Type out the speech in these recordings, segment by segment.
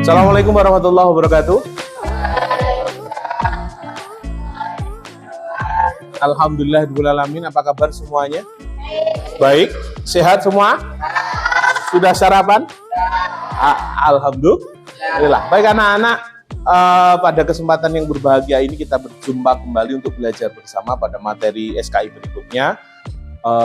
Assalamualaikum warahmatullahi wabarakatuh. Alhamdulillahirrahmanirrahim. Apa kabar semuanya? Baik, sehat semua? Sudah sarapan? Alhamdulillah. Baik anak-anak, pada kesempatan yang berbahagia ini kita berjumpa kembali untuk belajar bersama pada materi SKI berikutnya.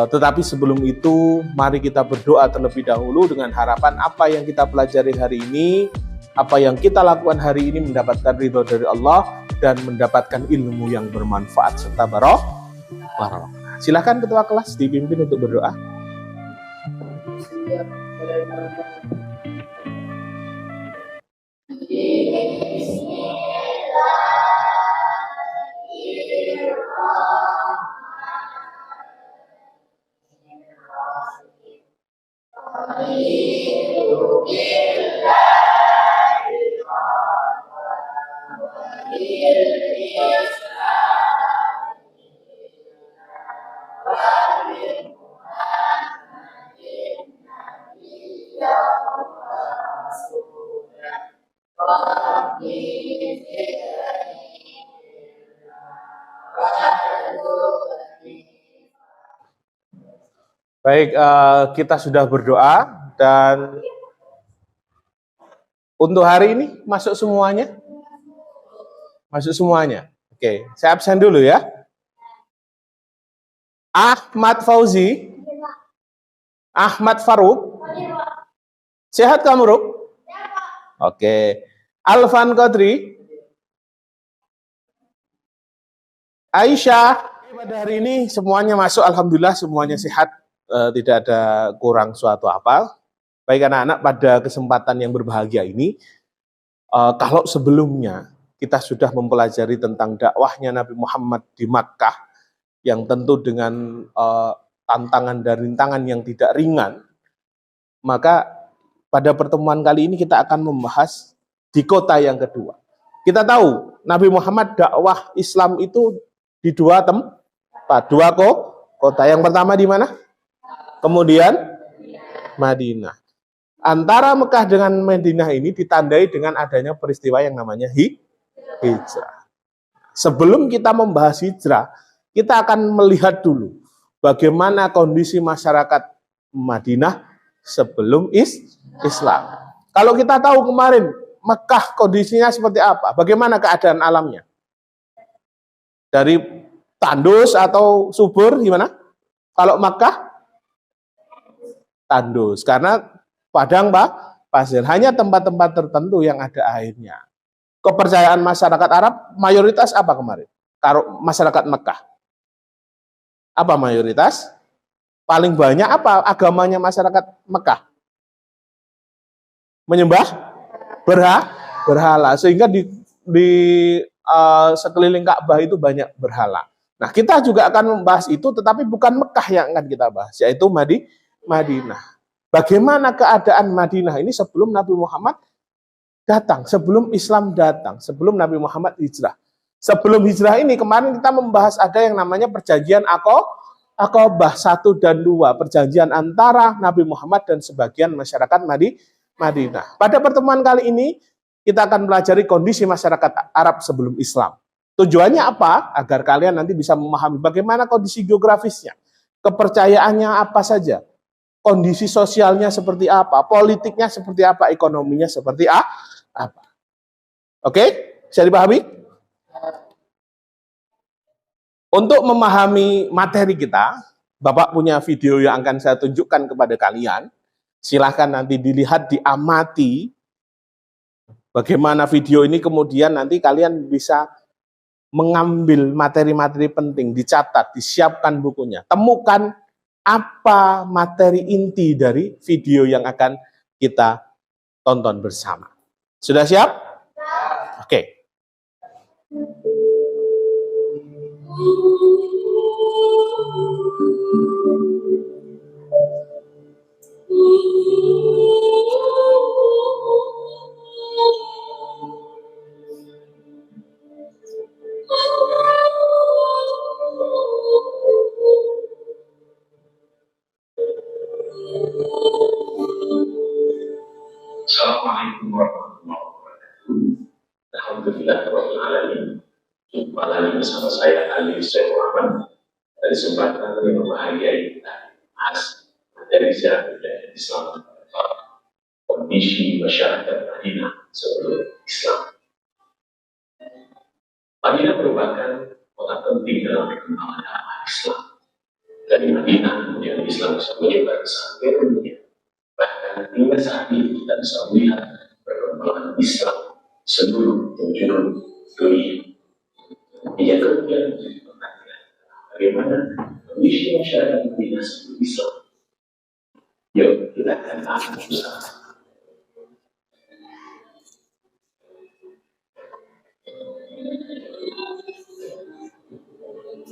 Tetapi sebelum itu, mari kita berdoa terlebih dahulu dengan harapan apa yang kita pelajari hari ini, apa yang kita lakukan hari ini mendapatkan ridho dari Allah dan mendapatkan ilmu yang bermanfaat serta barokah. Silakan ketua kelas dipimpin untuk berdoa. Baik, kita sudah berdoa dan untuk hari ini masuk semuanya? Masuk semuanya. Oke, saya absen dulu ya. Ahmad Fauzi, Ahmad Faruk, sehat kamu Ruk? Oke, Alvan Qadri, Aisyah. Pada hari ini semuanya masuk, alhamdulillah semuanya sehat, tidak ada kurang suatu apa. Baik anak-anak, pada kesempatan yang berbahagia ini, kalau sebelumnya kita sudah mempelajari tentang dakwahnya Nabi Muhammad di Makkah, yang tentu dengan tantangan dan rintangan yang tidak ringan, maka pada pertemuan kali ini kita akan membahas di kota yang kedua. Kita tahu Nabi Muhammad dakwah Islam itu di dua tempat, dua kota. Yang pertama di mana? Kemudian Madinah. Antara Mekah dengan Madinah ini ditandai dengan adanya peristiwa yang namanya hijrah. Sebelum kita membahas hijrah, kita akan melihat dulu bagaimana kondisi masyarakat Madinah sebelum Islam. Kalau kita tahu kemarin Mekah kondisinya seperti apa, bagaimana keadaan alamnya? Dari tandus atau subur gimana? Kalau Mekah tandus, karena padang pasir, hanya tempat-tempat tertentu yang ada airnya. Kepercayaan masyarakat Arab mayoritas apa kemarin? Kalau masyarakat Mekah, apa mayoritas? Paling banyak apa agamanya masyarakat Mekah? Menyembah berhala, sehingga di sekeliling Ka'bah itu banyak berhala. Nah, kita juga akan membahas itu, tetapi bukan Mekah yang akan kita bahas, yaitu Madinah. Bagaimana keadaan Madinah ini sebelum Nabi Muhammad datang, sebelum Islam datang, sebelum Nabi Muhammad hijrah. Sebelum hijrah ini kemarin kita membahas ada yang namanya perjanjian Aqabah 1 dan 2, perjanjian antara Nabi Muhammad dan sebagian masyarakat Madinah. Pada pertemuan kali ini kita akan pelajari kondisi masyarakat Arab sebelum Islam. Tujuannya apa? Agar kalian nanti bisa memahami bagaimana kondisi geografisnya, kepercayaannya apa saja, kondisi sosialnya seperti apa, politiknya seperti apa, ekonominya seperti apa. Oke? Bisa dipahami? Untuk memahami materi kita, Bapak punya video yang akan saya tunjukkan kepada kalian. Silahkan nanti dilihat, diamati bagaimana video ini, kemudian nanti kalian bisa mengambil materi-materi penting, dicatat, disiapkan bukunya. Temukan apa materi inti dari video yang akan kita tonton bersama. Sudah siap? Oke. Assalamualaikum warahmatullahi wabarakatuh. Nabi Muhammad dari kesempatan yang membahagiai kita bahas dari sejarah budaya Islam, kondisi masyarakat Madinah sebelum Islam. Madinah merupakan kota penting dalam perkembangan dakwah Islam. Dari Madinah kemudian Islam bisa menyebar ke sampai dunia. Bahkan hingga saat ini kita bisa melihat perkembangan Islam seluruh penjuru dunia. Ia kemudian menjadi perhatian bagaimana kondisi masyarakat Madinah sebelum Islam. Yuk kita akan bahas bersama.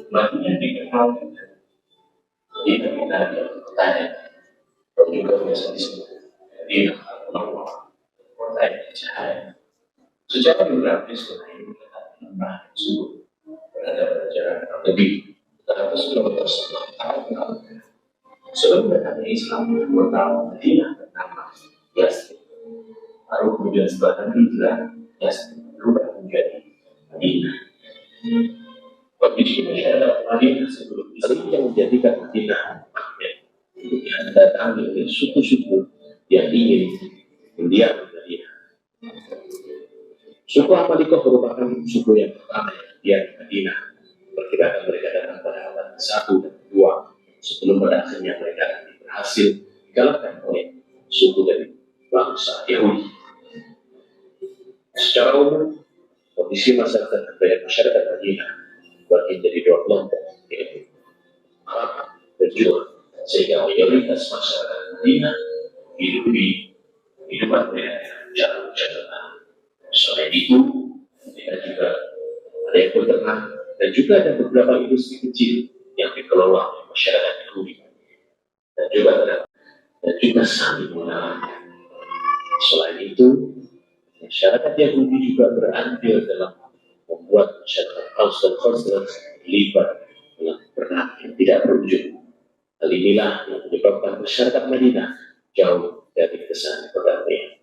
Madinah dikenal dengan kita bertanya, dan juga biasa disebut Madinah al-Munawwarah, kota yang cahaya. Secara geografis kota ini terletak di lembah subur, berada pada jarak lebih 100 km setelah tahun. Sebelum datangnya Islam, kota Madinah bernama Yasrib. Lalu kemudian setelah hijrah, Yasrib berubah menjadi Madinah. Kondisi masyarakat Madinah sebelum Islam yang menjadikan Madinah yang datang oleh suku-suku yang ingin mendiam Madinah. Suku Amalikoh merupakan suku yang pertama yang mendiam Madinah. Perkiraan mereka datang pada abad ke-1 dan ke-2 sebelum pada akhirnya mereka berhasil dikalahkan oleh suku dari bangsa Yahudi. Secara umum, kondisi masyarakat Madinah bagi jadi dua kelompok, yaitu Arab dan Jawa, sehingga mayoritas masyarakat Madinah hidup di kehidupan mereka jauh. Selain itu, mereka juga ada yang beternak dan juga ada beberapa industri kecil yang dikelola oleh masyarakat Yahudi dan juga saling mengalahkan. Selain itu, masyarakat Yahudi juga berandil dalam membuat masyarakat Aus dan Khazraj terlibat dalam perang yang tidak berujung. Hal inilah yang menyebabkan masyarakat Madinah jauh dari kesan perdamaian.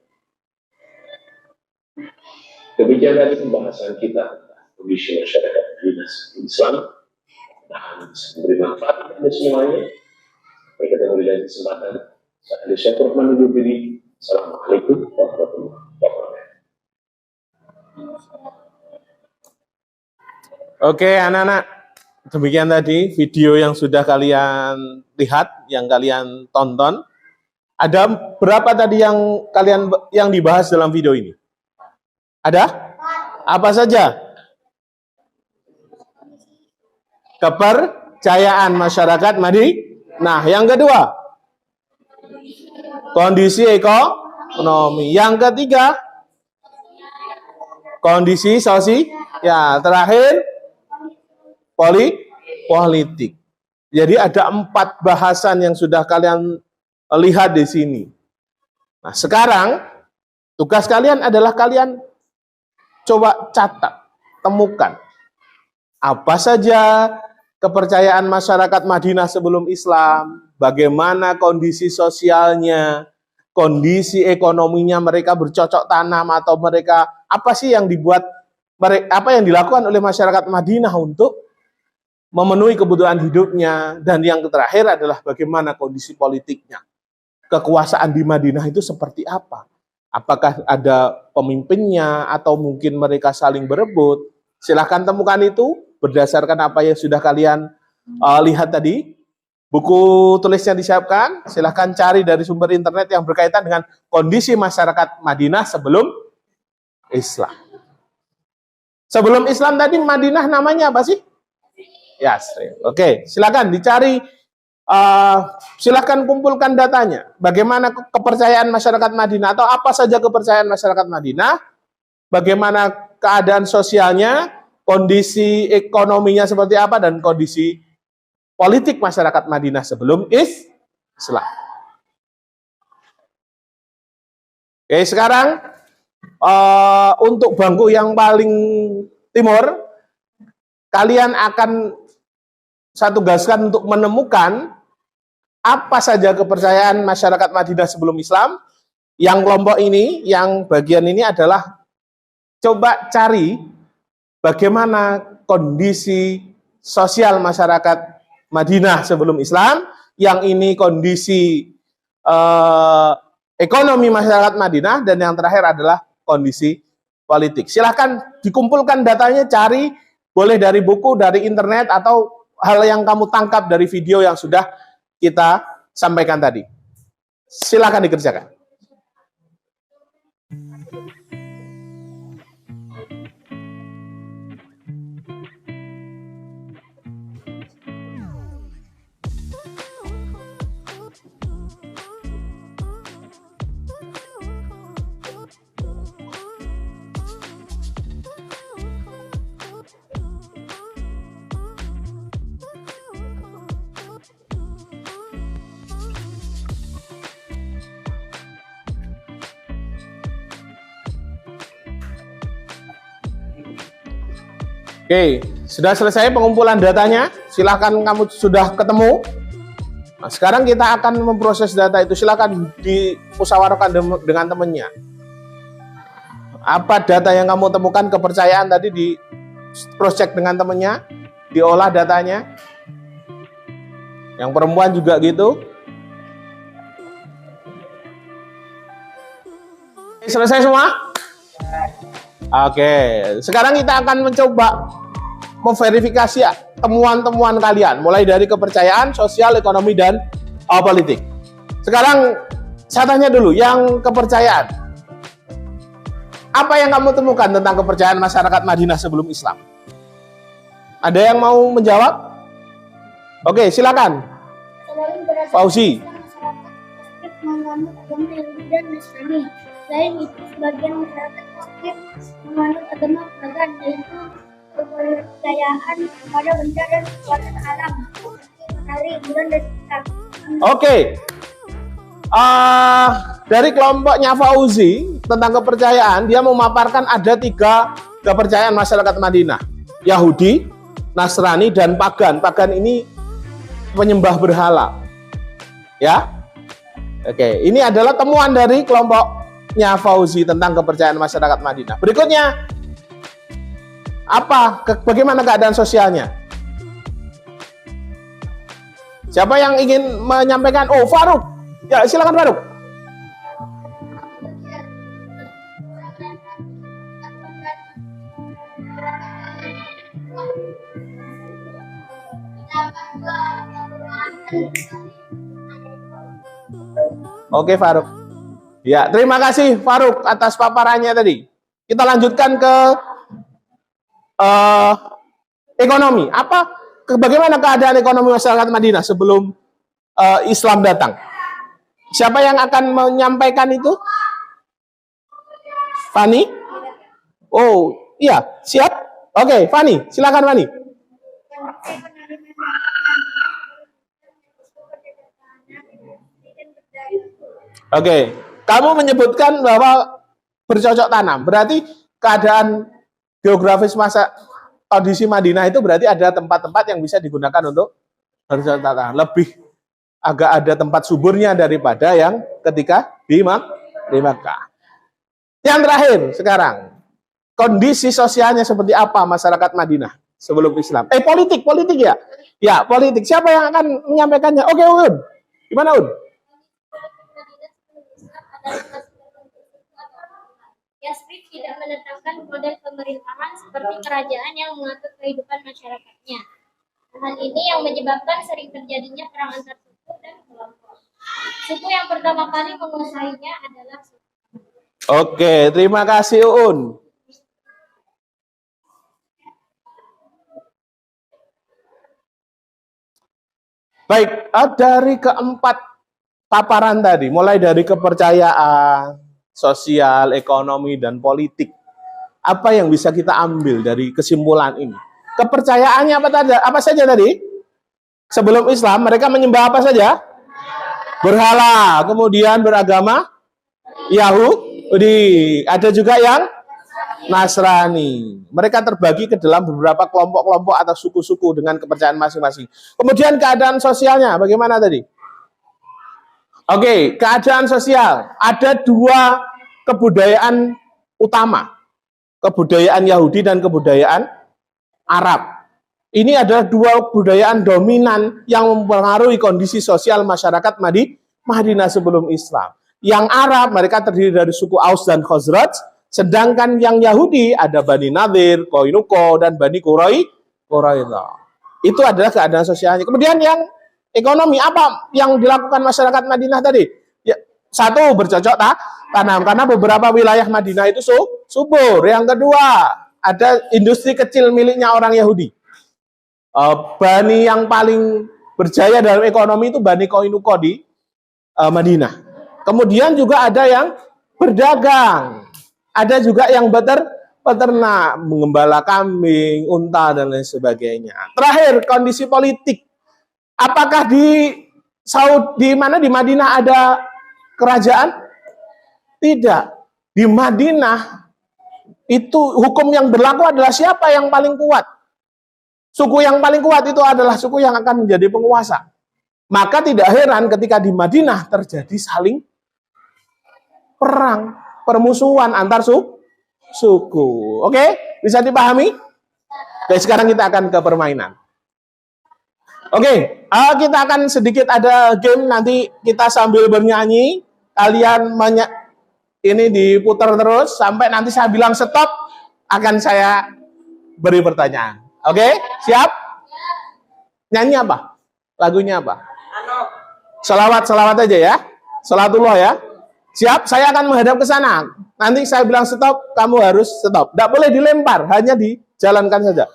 Demikian tadi pembahasan kita tentang kondisi masyarakat Madinah Islam. Nah, memberi manfaat kepada semuanya. Sampai ketemu di lain kesempatan. Saya Syekh Rahman undur diri. Assalamualaikum warahmatullahi wabarakatuh. Oke, anak-anak, demikian tadi video yang sudah kalian lihat, yang kalian tonton. Ada berapa tadi yang dibahas dalam video ini? Ada? Apa saja? Kepercayaan masyarakat Madinah. Yang kedua, kondisi ekonomi. Yang ketiga, kondisi sosial. Ya, terakhir, politik. Jadi ada 4 bahasan yang sudah kalian lihat di sini. Nah, sekarang tugas kalian adalah kalian coba catat, temukan apa saja kepercayaan masyarakat Madinah sebelum Islam, bagaimana kondisi sosialnya, kondisi ekonominya, mereka bercocok tanam atau mereka apa sih yang apa yang dilakukan oleh masyarakat Madinah untuk memenuhi kebutuhan hidupnya, dan yang terakhir adalah bagaimana kondisi politiknya. Kekuasaan di Madinah itu seperti apa? Apakah ada pemimpinnya atau mungkin mereka saling berebut? Silahkan temukan itu berdasarkan apa yang sudah kalian lihat tadi. Buku tulisnya disiapkan, silahkan cari dari sumber internet yang berkaitan dengan kondisi masyarakat Madinah sebelum Islam. Sebelum Islam tadi Madinah namanya apa sih? Yasrib. Oke, silakan dicari, silakan kumpulkan datanya. Bagaimana kepercayaan masyarakat Madinah atau apa saja kepercayaan masyarakat Madinah? Bagaimana keadaan sosialnya, kondisi ekonominya seperti apa, dan kondisi politik masyarakat Madinah sebelum Islam. Oke, sekarang untuk bangku yang paling timur, kalian akan saya tugaskan untuk menemukan apa saja kepercayaan masyarakat Madinah sebelum Islam. Yang kelompok ini, yang bagian ini adalah coba cari bagaimana kondisi sosial masyarakat Madinah sebelum Islam, yang ini kondisi ekonomi masyarakat Madinah, dan yang terakhir adalah kondisi politik. Silahkan dikumpulkan datanya, cari, boleh dari buku, dari internet, atau hal yang kamu tangkap dari video yang sudah kita sampaikan tadi. Silahkan dikerjakan. Oke, sudah selesai pengumpulan datanya. Silahkan kamu sudah ketemu. Nah, sekarang kita akan memproses data itu. Silahkan dimusyawarahkan dengan temannya. Apa data yang kamu temukan, kepercayaan tadi di cross check dengan temannya, diolah datanya. Yang perempuan juga gitu. Selesai semua? Oke, sekarang kita akan mencoba memverifikasi temuan-temuan kalian, mulai dari kepercayaan, sosial, ekonomi, dan politik. Sekarang saya tanya dulu, yang kepercayaan. Apa yang kamu temukan tentang kepercayaan masyarakat Madinah sebelum Islam? Ada yang mau menjawab? Oke, silakan. Fauzi. Selain itu, sebagian masyarakat Muslim menganut agama pagan, yaitu kepercayaan kepada benda dan kekuatan alam, seperti matahari, bulan, dan bintang. Oke. Dari kelompoknya Fauzi tentang kepercayaan, dia memaparkan ada 3 kepercayaan masyarakat Madinah: Yahudi, Nasrani, dan pagan. Pagan ini penyembah berhala. Ya. Oke, ini adalah temuan dari kelompoknya Fauzi tentang kepercayaan masyarakat Madinah. Berikutnya, bagaimana keadaan sosialnya? Siapa yang ingin menyampaikan? Oh, Faruk. Ya, silakan Faruk. Oke, Faruk. Ya, terima kasih Faruk atas paparannya tadi. Kita lanjutkan ke ekonomi. Bagaimana keadaan ekonomi masyarakat Madinah sebelum Islam datang? Siapa yang akan menyampaikan itu? Fani? Oh, iya, siap. Oke, Fani, silakan Fani. Oke, kamu menyebutkan bahwa bercocok tanam. Berarti keadaan geografis kondisi Madinah itu berarti ada tempat-tempat yang bisa digunakan untuk bercocok tanam. Lebih agak ada tempat suburnya daripada yang ketika di Makkah. Yang terakhir sekarang, kondisi sosialnya seperti apa masyarakat Madinah sebelum Islam? Politik ya? Ya, politik. Siapa yang akan menyampaikannya? Oke, Un. Gimana, Un? Yasrib tidak menetapkan model pemerintahan seperti kerajaan yang mengatur kehidupan masyarakatnya. Hal ini yang menyebabkan sering terjadinya perang antar suku dan kelompok. Suku yang pertama kali menguasainya adalah suku. Oke, terima kasih Un. Baik, dari keempat paparan tadi, mulai dari kepercayaan, sosial, ekonomi, dan politik, apa yang bisa kita ambil dari kesimpulan ini? Kepercayaannya apa saja tadi? Sebelum Islam, mereka menyembah apa saja? Berhala, kemudian beragama Yahudi, ada juga yang Nasrani. Mereka terbagi ke dalam beberapa kelompok-kelompok atau suku-suku dengan kepercayaan masing-masing. Kemudian keadaan sosialnya bagaimana tadi? Oke, keadaan sosial. Ada 2 kebudayaan utama. Kebudayaan Yahudi dan kebudayaan Arab. Ini adalah dua kebudayaan dominan yang mempengaruhi kondisi sosial masyarakat Madinah sebelum Islam. Yang Arab, mereka terdiri dari suku Aus dan Khazraj, sedangkan yang Yahudi ada Bani Nadir, Qainuqa, dan Bani Quraidah. Itu adalah keadaan sosialnya. Kemudian yang ekonomi, apa yang dilakukan masyarakat Madinah tadi? Ya, satu, bercocok tanam, karena beberapa wilayah Madinah itu subur. Yang kedua, ada industri kecil miliknya orang Yahudi. Bani yang paling berjaya dalam ekonomi itu Bani Qainuqa di Madinah. Kemudian juga ada yang berdagang, ada juga yang peternak, mengembala kambing, unta, dan lain sebagainya. Terakhir, kondisi politik. Apakah di Madinah ada kerajaan? Tidak. Di Madinah itu hukum yang berlaku adalah siapa yang paling kuat. Suku yang paling kuat itu adalah suku yang akan menjadi penguasa. Maka tidak heran ketika di Madinah terjadi saling perang, permusuhan antar suku. Oke? Bisa dipahami? Oke, sekarang kita akan ke permainan. Oke, kita akan sedikit ada game, nanti kita sambil bernyanyi. Kalian ini diputar terus sampai nanti saya bilang stop, akan saya beri pertanyaan. Oke, siap? Nyanyi apa? Lagunya apa? Selawat aja ya. Salatullah ya. Siap? Saya akan menghadap ke sana. Nanti saya bilang stop, kamu harus stop. Tidak boleh dilempar, hanya dijalankan saja.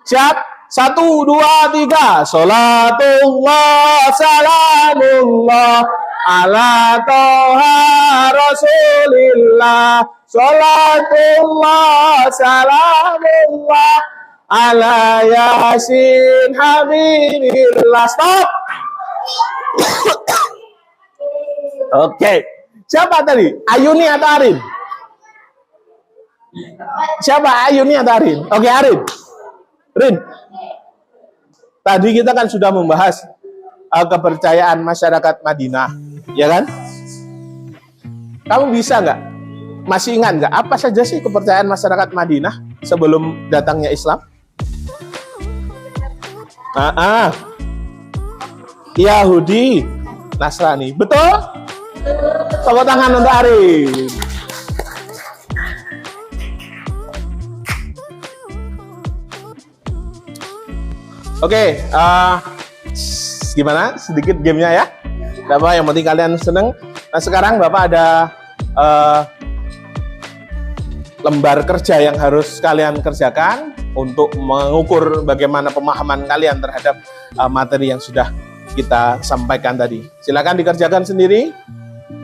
Siap? 1, 2, 3. Salatullah, salamullah ala toha rasulillah. Salatullah, salamullah ala yasin habibillah. Stop. Oke. Siapa tadi? Ayuni atau Arin? Siapa? Ayuni atau Arin? Oke, Arin. Rin. Tadi kita kan sudah membahas kepercayaan masyarakat Madinah, ya kan? Kamu bisa nggak? Masih ingat nggak? Apa saja sih kepercayaan masyarakat Madinah sebelum datangnya Islam? Yahudi, Nasrani. Betul? Tepuk tangan untuk Arin. Oke, gimana? Sedikit gamenya ya. Bapak, yang penting kalian seneng. Nah, sekarang Bapak ada lembar kerja yang harus kalian kerjakan untuk mengukur bagaimana pemahaman kalian terhadap materi yang sudah kita sampaikan tadi. Silakan dikerjakan sendiri,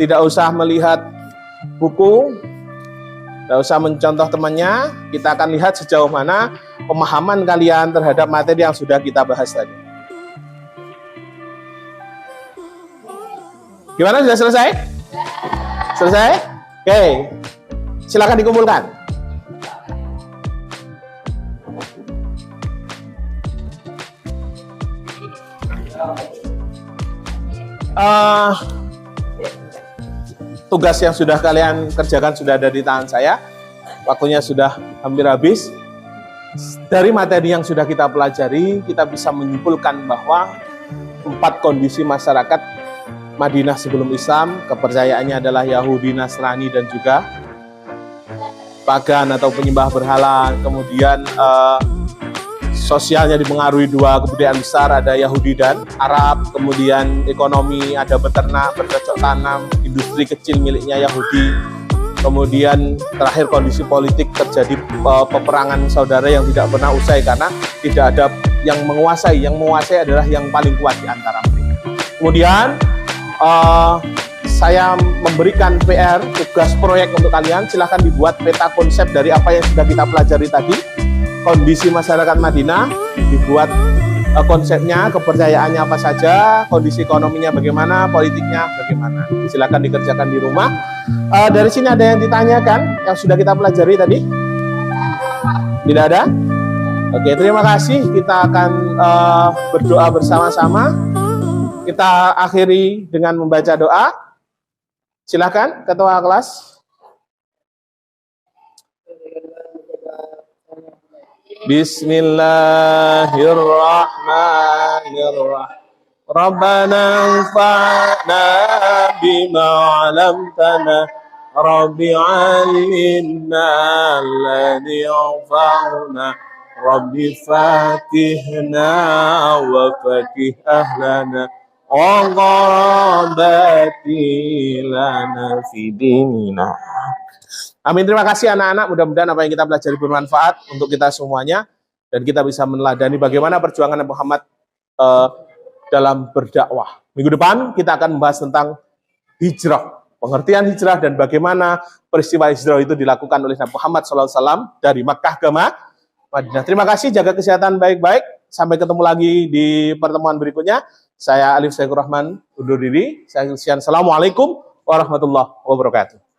tidak usah melihat buku, tidak usah mencontoh temannya. Kita akan lihat sejauh mana pemahaman kalian terhadap materi yang sudah kita bahas tadi. Gimana, sudah selesai? Selesai? Oke, silakan dikumpulkan. Tugas yang sudah kalian kerjakan sudah ada di tangan saya. Waktunya sudah hampir habis. Dari materi yang sudah kita pelajari, kita bisa menyimpulkan bahwa 4 kondisi masyarakat Madinah sebelum Islam, kepercayaannya adalah Yahudi, Nasrani, dan juga pagan atau penyembah berhala. Kemudian sosialnya dipengaruhi 2 kebudayaan besar, ada Yahudi dan Arab. Kemudian ekonomi, ada beternak, bercocok tanam, industri kecil miliknya Yahudi. Kemudian terakhir kondisi politik, terjadi peperangan saudara yang tidak pernah usai karena tidak ada yang menguasai. Yang menguasai adalah yang paling kuat di antara mereka. Kemudian saya memberikan PR, tugas proyek untuk kalian. Silahkan dibuat peta konsep dari apa yang sudah kita pelajari tadi. Kondisi masyarakat Madinah, dibuat konsepnya, kepercayaannya apa saja, kondisi ekonominya bagaimana, politiknya bagaimana. Silakan dikerjakan di rumah. Dari sini ada yang ditanyakan yang sudah kita pelajari tadi? Tidak ada? Oke, terima kasih. Kita akan berdoa bersama-sama. Kita akhiri dengan membaca doa. Silakan, ketua kelas. Bismillahirrahmanirrahim. Rabbana anfa'na bima 'allamtana. Rabbi 'allimna alladhi yanfa'una. Rabbi fatihna wa fatih ahlana wa qarabati lana fi dinina. Amin. Terima kasih anak-anak. Mudah-mudahan apa yang kita pelajari bermanfaat untuk kita semuanya dan kita bisa meneladani bagaimana perjuangan Nabi Muhammad dalam berdakwah. Minggu depan kita akan membahas tentang hijrah, pengertian hijrah dan bagaimana peristiwa hijrah itu dilakukan oleh Nabi Muhammad SAW dari Makkah ke Madinah. Terima kasih, jaga kesehatan baik-baik. Sampai ketemu lagi di pertemuan berikutnya. Saya Alif Saikur Rahman undur diri. Saya Assalamualaikum warahmatullahi wabarakatuh.